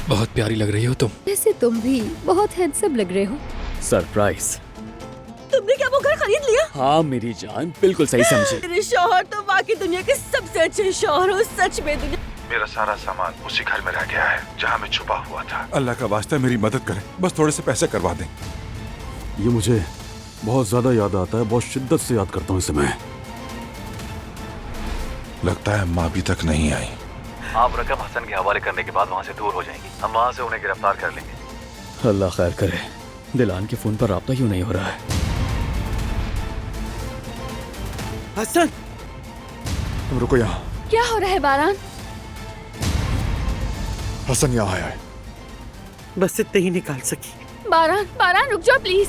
बहुत प्यारी लग रही हो तुम। वैसे तुम भी बहुत हैंडसम लग रहे हो। सरप्राइज। तुमने क्या वो घर खरीद लिया? हाँ मेरी जान, बिल्कुल सही समझी। तेरे शौहर तो बाकी दुनिया के सबसे अच्छे शौहर हो, सच में दुनिया। मेरा सारा सामान उसी घर में रह गया है जहाँ मैं छुपा हुआ था। अल्लाह का वास्ता मेरी मदद करें, बस थोड़े से पैसे करवा दें। ये मुझे बहुत ज्यादा याद आता है, बहुत शिद्दत से याद करता हूँ इसे मैं। लगता है अम्मा अभी तक नहीं आई। आप रकम हसन के हवाले करने के बाद वहाँ से दूर हो जाएंगी। हम वहाँ से उन्हें गिरफ्तार कर लेंगे। अल्लाह खैर करे। दिलान के फोन पर राब्ता क्यों नहीं हो रहा है? हसन, तुम रुको यहाँ। क्या हो रहा है बारान? हसन यहाँ आया है। बस इतने ही निकाल सकी। बारान, बारान रुक जाओ प्लीज।